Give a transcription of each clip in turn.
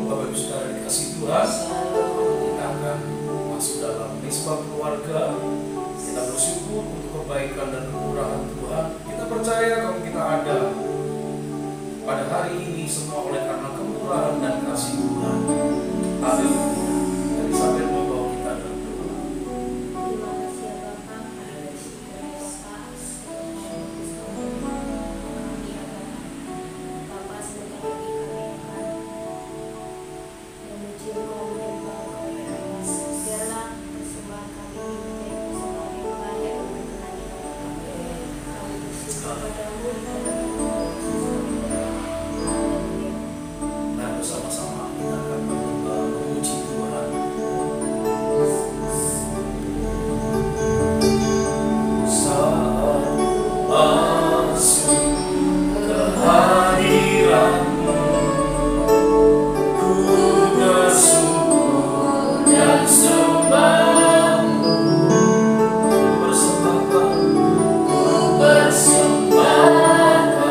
Bapak Ibu Saudara dikasih Tuhan, kita akan masuk dalam misbah keluarga. Kita bersyukur untuk kebaikan dan kemurahan Tuhan. Kita percaya kalau kita ada pada hari ini semua oleh karena kemurahan dan kasih Tuhan. Haleluya. Elizabeth membawa kita dalam doa. Terima kasih ya Bapak, Bapak sebentar lagi kami akan menuju Engkau menyembah Engkau ya Allah. Biarlah persembahan kami ini menjadi persembahan yang layak dan berkenan di hadapan kami. Kami bersyukur padamu di dalam nama Yesus kami berdoa. Haleluya. Nah, bersama-sama kita akan memuji Tuhan. Saat masuk ke hadirat-Mu, ku bersyukur dan sembah-Mu. Ku persembahkan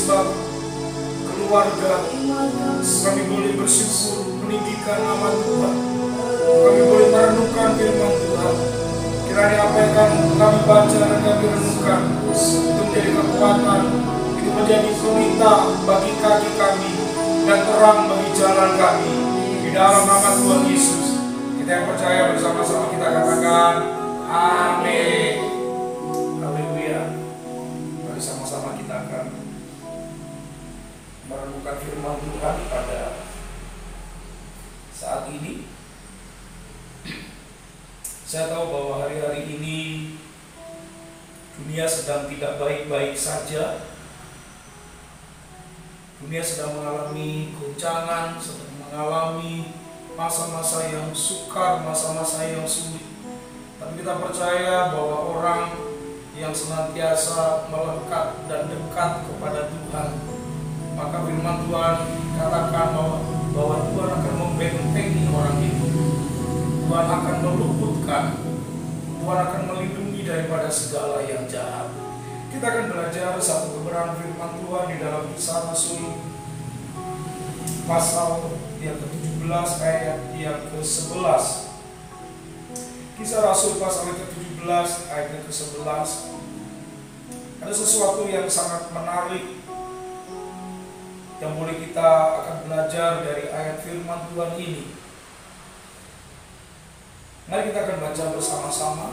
Misbah Keluarga. Kami boleh bersyukur meninggikan nama Tuhan. Kami boleh merenungkan firman Tuhan. Kiranya apa yang kami baca dan kami renungkan itu menjadi kekuatan, itu menjadi pelita bagi kaki kami dan terang bagi jalan kami. Di dalam nama Tuhan Yesus, kita yang percaya bersama-sama kita katakan amin. Haleluya. Mari sama-sama kita akan merenungkan firman Tuhan pada saat ini. Saya tahu bahwa hari-hari ini dunia sedang tidak baik-baik saja. Dunia sedang mengalami goncangan, sedang mengalami masa-masa yang sukar, masa-masa yang sulit. Tapi kita percaya bahwa orang yang senantiasa melekat dan dekat kepada Tuhan, maka firman Tuhan katakan bahwa Tuhan akan membentengi orang itu. Tuhan akan meluputkan, Tuhan akan melindungi daripada segala yang jahat. Kita akan belajar satu kebenaran firman Tuhan di dalam Kisah Rasul pasal yang ke-17 ayat yang ke-11. Kisah Rasul pasal yang ke-17 ayat yang ke-11. Ada sesuatu yang sangat menarik yang boleh kita akan belajar dari ayat firman Tuhan ini. Mari kita akan baca bersama-sama.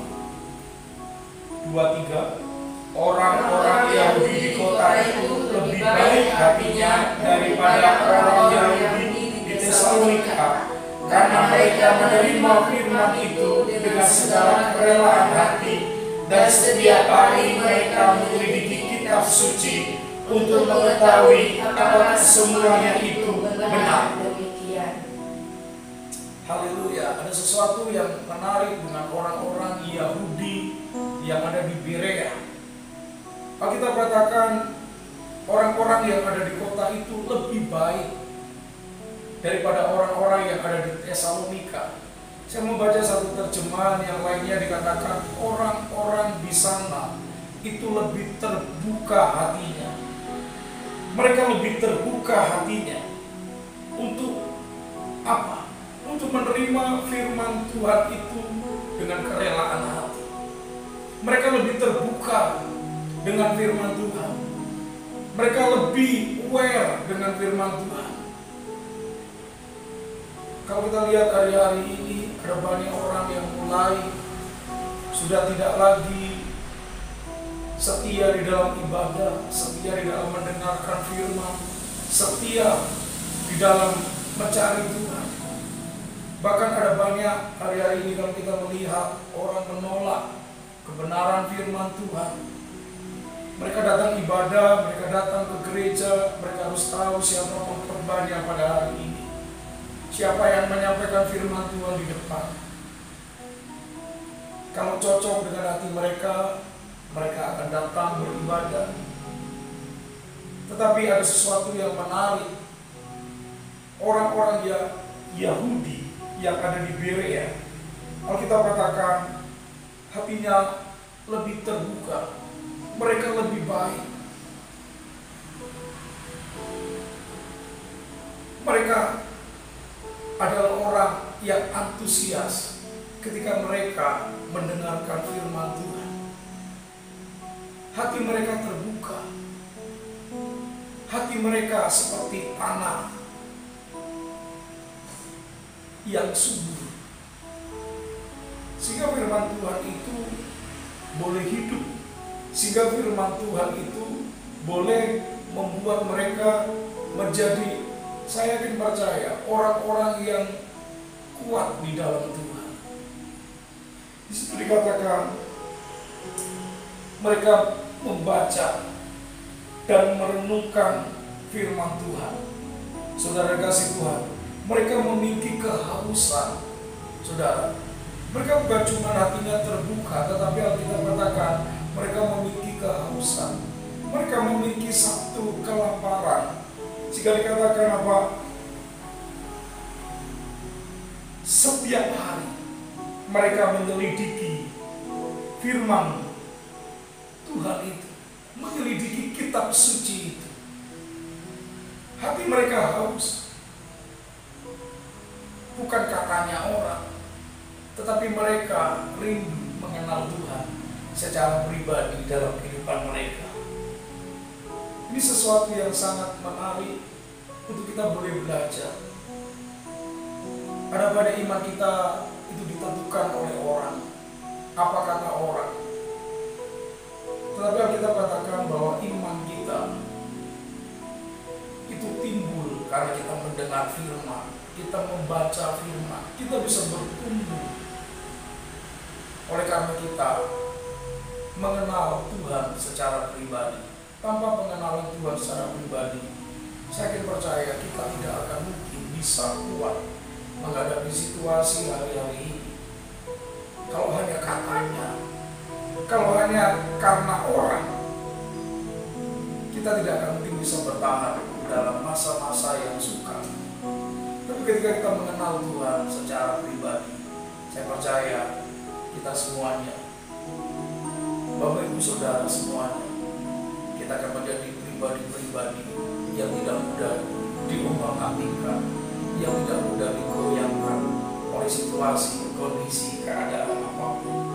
2-3. Orang-orang Yahudi di kota itu lebih baik hatinya daripada orang Yahudi di Tesalonika, karena mereka menerima firman itu dengan segala kerelaan hati, dan setiap hari mereka menyelidiki kitab suci untuk mengetahui apakah semuanya itu benar. Haleluya. Ada sesuatu yang menarik dengan orang-orang Yahudi yang ada di Berea. Alkitab katakan orang-orang yang ada di kota itu lebih baik daripada orang-orang yang ada di Tesalonika. Saya membaca satu terjemahan yang lainnya dikatakan orang-orang di sana itu lebih terbuka hatinya. Mereka lebih terbuka hatinya untuk apa? Untuk menerima firman Tuhan itu dengan kerelaan hati. Mereka lebih terbuka dengan firman Tuhan. Mereka lebih aware dengan firman Tuhan. Kalau kita lihat hari-hari ini, ada banyak orang yang mulai sudah tidak lagi setia di dalam ibadah, setia di dalam mendengarkan firman, setia di dalam mencari Tuhan. Bahkan ada banyak hari-hari ini kalau kita melihat orang menolak kebenaran firman Tuhan. Mereka datang ibadah, mereka datang ke gereja, mereka harus tahu siapa pengkhotbahnya pada hari ini. Siapa yang menyampaikan firman Tuhan di depan. Kalau cocok dengan hati mereka, mereka akan datang beribadah. Tetapi ada sesuatu yang menarik. Orang-orang Yahudi yang ada di Berea, Alkitab katakan hatinya lebih terbuka, mereka lebih baik. Mereka adalah orang yang antusias ketika mereka mendengarkan firman Tuhan. Hati mereka terbuka, hati mereka seperti tanah yang subur, sehingga firman Tuhan itu boleh hidup, sehingga firman Tuhan itu boleh membuat mereka menjadi, saya yakin percaya, orang-orang yang kuat di dalam Tuhan. Di situ dikatakan mereka membaca dan merenungkan firman Tuhan. Saudara kasih Tuhan, mereka memiliki kehausan. Saudara, mereka bukan cuma hatinya terbuka, tetapi Alkitab katakan mereka memiliki kehausan. Mereka memiliki satu kelaparan. Jika dikatakan apa? Setiap hari mereka menyelidiki firman Tuhan itu, menyelidiki kitab suci itu. Hati mereka haus. Bukan katanya orang, tetapi mereka rindu mengenal Tuhan secara pribadi dalam kehidupan mereka. Ini sesuatu yang sangat menarik untuk kita boleh belajar. Pada iman kita itu ditentukan oleh orang, apa kata orang. Tetapi kita katakan bahwa iman kita itu timbul karena kita mendengar firman, kita membaca firman, kita bisa bertumbuh. Oleh karena kita mengenal Tuhan secara pribadi. Tanpa pengenalan Tuhan secara pribadi, saya yakin percaya kita tidak akan mungkin bisa kuat menghadapi situasi hari-hari ini. Kalau hanya katanya, kalau hanya karena orang, kita tidak akan mungkin bisa bertahan dalam masa-masa yang sukar. Tapi ketika kita mengenal Tuhan secara pribadi, saya percaya kita semuanya, Bapak Ibu Saudara semuanya, kita akan menjadi pribadi-pribadi yang tidak mudah diombang-ambingkan, yang tidak mudah digoyangkan oleh situasi, kondisi, keadaan apapun.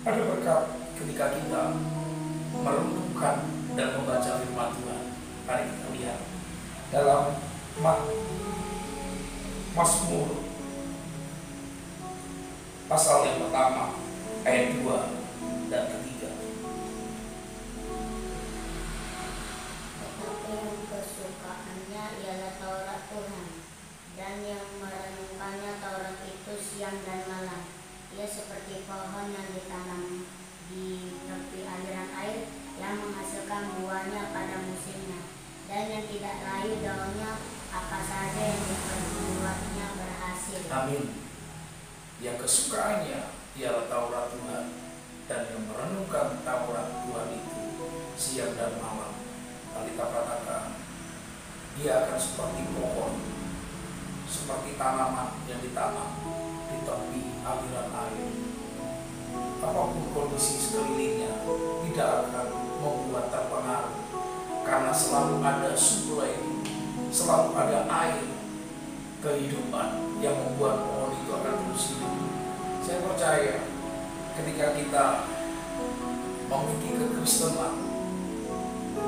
Ada berkat ketika kita merenungkan dan membaca firman Tuhan. Mari kita lihat dalam Mazmur pasal yang pertama ayat 2 dan 3. Kesukaannya ialah Taurat Tuhan, dan yang merenungkannya Taurat itu siang dan malam. Ia seperti pohon yang ditanam di tepi aliran air, yang menghasilkan buahnya pada musimnya, dan yang tidak layu daunnya, apa saja yang diperbuatnya berhasil. Amin. Yang kesukaannya ialah Taurat Tuhan, dan yang merenungkan Taurat Tuhan itu siang dan malam. Kita katakan dia akan seperti pohon, seperti tanaman yang ditanam di tepi aliran air. Apapun kondisi sekelilingnya tidak akan membuat terpengaruh, karena selalu ada suplai, selalu ada air kehidupan yang membuat pohon itu akan terus hidup. Saya percaya ketika kita memiliki kekristenan,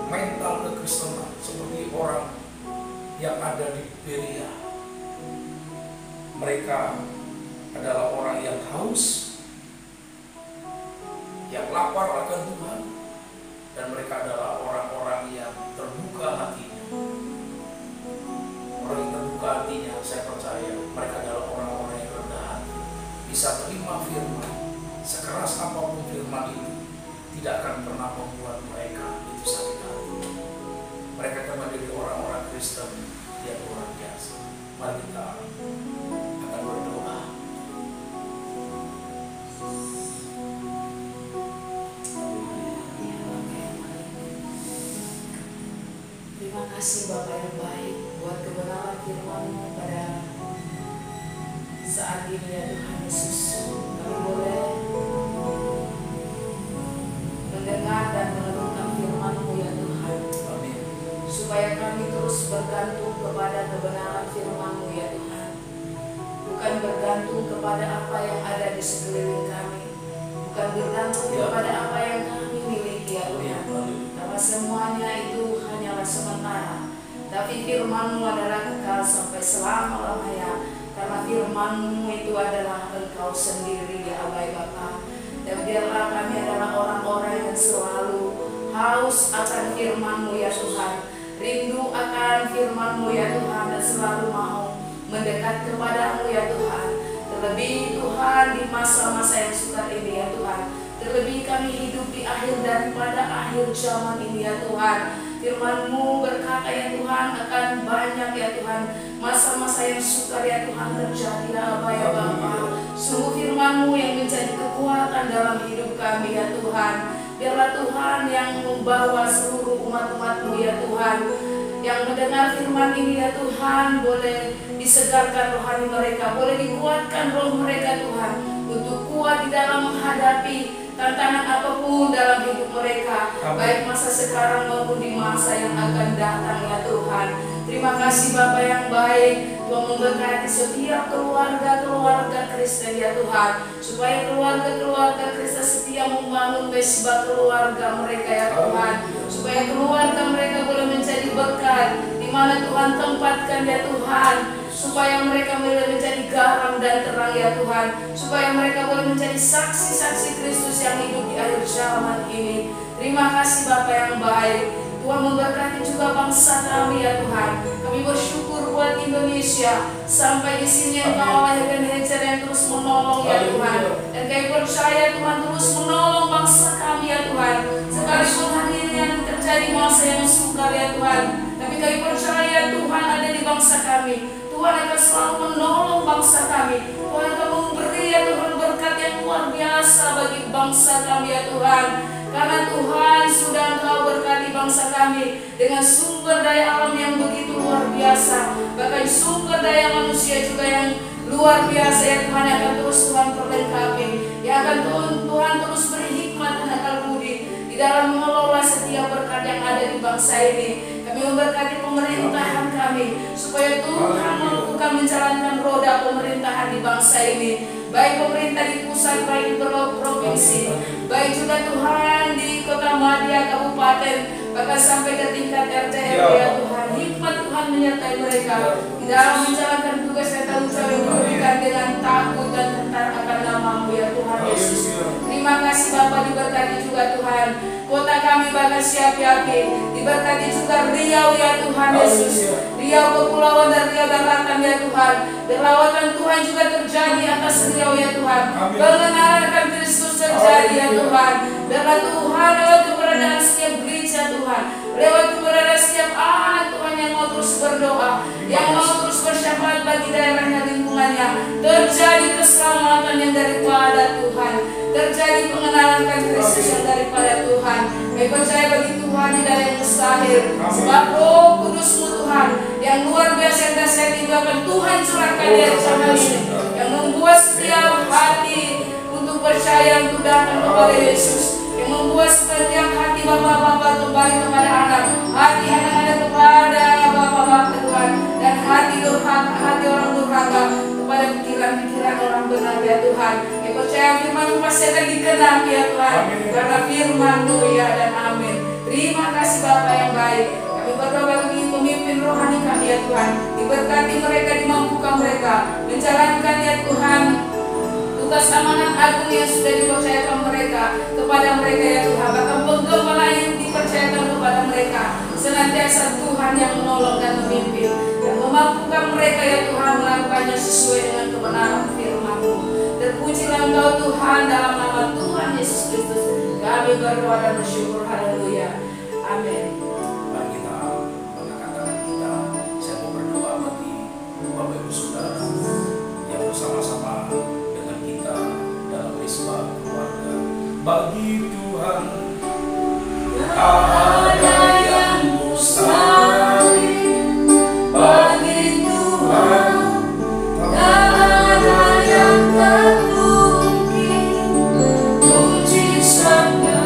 mental kekristenan seperti orang yang ada di Berea, mereka adalah orang yang haus, yang lapar akan Tuhan, dan mereka adalah orang-orang yang terbuka hatinya. Orang yang terbuka hatinya, saya percaya mereka adalah orang-orang yang rendah hati, bisa terima firman, sekeras apapun firman itu tidak akan pernah membuat mereka itu sakit hati. Mereka akan menjadi orang-orang Kristen yang luar biasa. Mari kita akan berdoa. Terima kasih Bapak yang baik buat kebenaran firman-Mu pada saat ini ya Tuhan Yesus. Kami boleh mendengar dan merenungkan firman-Mu ya Tuhan. Amin. Supaya kami terus bergantung kepada kebenaran firman-Mu ya Tuhan. Bukan bergantung kepada apa yang ada di sekeliling kami. Bukan bergantung kepada apa yang kami miliki ya Tuhan. Karena semuanya itu hanyalah sementara. Tapi firman-Mu adalah kekal sampai selama-lamanya. Karena firman-Mu itu adalah Engkau sendiri ya Allah Bapa. Dan biarlah kami adalah orang-orang yang selalu haus akan firman-Mu ya Tuhan, rindu akan firman-Mu ya Tuhan, dan selalu mau mendekat kepadamu ya Tuhan. Terlebih Tuhan di masa-masa yang sukar ini ya Tuhan, terlebih kami hidup di akhir daripada akhir zaman ini ya Tuhan. Firman-Mu berkata ya Tuhan akan banyak ya Tuhan masa-masa yang sukar ya Tuhan terjadi ya Bapa ya Bapa. Sungguh firman-Mu yang menjadi kekuatan dalam hidup kami ya Tuhan. Biarlah Tuhan yang membawa seluruh umat-umat-Mu ya Tuhan, yang mendengar firman ini ya Tuhan, boleh disegarkan rohani mereka, boleh dikuatkan roh mereka Tuhan, untuk kuat di dalam menghadapi tantangan apapun dalam hidup mereka, Amin. baik masa sekarang maupun di masa yang akan datang ya Tuhan. Terima kasih Bapa yang baik, Tuhan memberkati setiap keluarga Kristen ya Tuhan, supaya keluarga Kristen setia membangun mesbah keluarga mereka ya Tuhan, supaya keluarga mereka boleh menjadi berkat di mana Tuhan tempatkan ya Tuhan, supaya mereka boleh menjadi garam dan terang ya Tuhan, supaya mereka boleh menjadi saksi-saksi Kristus yang hidup di akhir zaman ini. Terima kasih Bapa yang baik, Tuhan memberkati juga bangsa kami ya Tuhan. Kami bersyukur buat Indonesia, sampai di sini Engkau Allah yang terus menolong ya Tuhan. Dan kami percaya Tuhan terus menolong bangsa kami ya Tuhan. Sekalipun hari ini yang terjadi masa yang sukar ya Tuhan, tapi kami percaya Tuhan ada di bangsa kami. Tuhan akan selalu menolong bangsa kami. Tuhan akan memberi ya Tuhan berkat yang luar biasa bagi bangsa kami ya Tuhan. Karena Tuhan sudah Engkau berkati bangsa kami dengan sumber daya alam yang begitu luar biasa. Bahkan sumber daya manusia juga yang luar biasa ya Tuhan, yang akan terus Tuhan perlengkapi. Yang akan Tuhan terus beri hikmat dan akal budi di dalam mengelola setiap berkat yang ada di bangsa ini. Kami memberkati pemerintahan kami, supaya Tuhan mampukan menjalankan roda pemerintahan di bangsa ini. Baik pemerintah di pusat, baik di provinsi, baik juga Tuhan di kota Madia, kabupaten, bahkan sampai ke tingkat RT RW ya Tuhan. Hikmat Tuhan menyertai mereka di dalam menjalankan tugas yang tanggung jawab yang diberikan dengan takut dan tentar akan nama-Mu ya Tuhan Yesus. Terima kasih Bapa, diberkati juga Tuhan kota kami bahkan Siapiapi, diberkati juga Riau ya Tuhan Yesus. Riau Kepulauan dan Riau Daratan ya Tuhan. Berlawatan Tuhan juga terjadi atas Riau ya Tuhan. Pengenalan akan Kristus terjadi ya Tuhan. Berkat Tuhan lewat keberadaan setiap gereja Tuhan, lewat keberadaan setiap anak Tuhan yang mau terus berdoa, yang mau terus bersyafaat bagi daerahnya, lingkungannya, terjadi keselamatan yang daripada Tuhan, terjadi pengenalan akan Kristus yang daripada Tuhan. Kami percaya bagi Tuhan tidak ada yang mustahil, sebab Roh Kudus-Mu Tuhan yang luar biasa yang dahsyat itu akan Tuhan curahkan di zaman ini, yang membuat setiap hati untuk percaya untuk datang kepada Yesus, yang membuat setiap hati bapak-bapak kembali kepada anak, hati anak-anak kepada bapak-bapak Tuhan, dan hati orang durhaka kepada pikiran-pikiran orang benar ya Tuhan. Yang percaya firman-Mu pasti akan dikenapi ya Tuhan, karena firman-Mu ya dan amin. Terima kasih Bapa yang baik. Kami berdoa bagi pemimpin rohani kami ya Tuhan, diberkati mereka, dimampukan mereka menjalankan ya Tuhan tugas amanat agung yang sudah dipercayakan mereka kepada mereka ya Tuhan. Bahkan penggembalaan yang dipercayakan kepada mereka, senantiasa Tuhan yang menolong dan memimpin dan memampukan mereka ya Tuhan melakukannya sesuai dengan kebenaran firman-Mu. Terpujilah Engkau Tuhan, dalam nama Tuhan Yesus Kristus kami berdoa dan bersyukur. Haleluya, amin. Mari kita mengangkat tangan kita. Saya mau berdoa bagi Bapak Ibu Saudara yang bersama-sama dengan kita dalam mesbah keluarga. Bagi Tuhan tak ada yang mustahil. Bagi Tuhan tak ada yang tak mungkin. Mujizatnya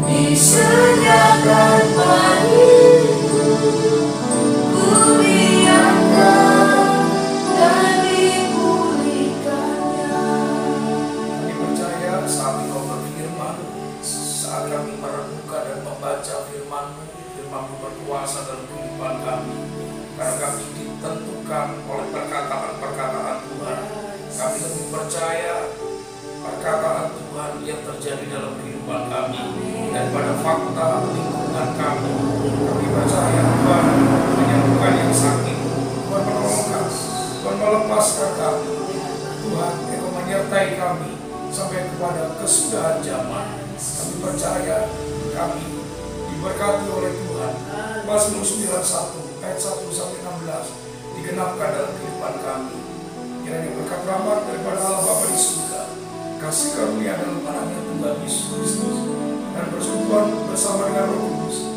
disediakan bagiku, ku biarkan dan dipulihkannya. Kami percaya saat Engkau berfirman, saat kami merenungkan dan membaca firman-Mu, firman-Mu berkuasa dalam kehidupan kami, karena kami ditentukan oleh perkataan-perkataan Tuhan. Kami lebih percaya perkataan Tuhan yang terjadi dalam kehidupan kami dan pada fakta lingkungan kami. Kami percaya Tuhan menyembuhkan yang sakit, Tuhan menolong kami, Tuhan melepaskan kami, Tuhan Engkau menyertai kami sampai kepada kesudahan zaman. Kami percaya kami diberkati oleh Tuhan. Mazmur 91 ayat 1 sampai 16 digenapkan dalam kehidupan kami. Kiranya berkat rahmat daripada Allah Bapa di surga, kasih karunia dalam anaknya Tuhan Yesus Kristus, dan persekutuan bersama dengan Roh Kudus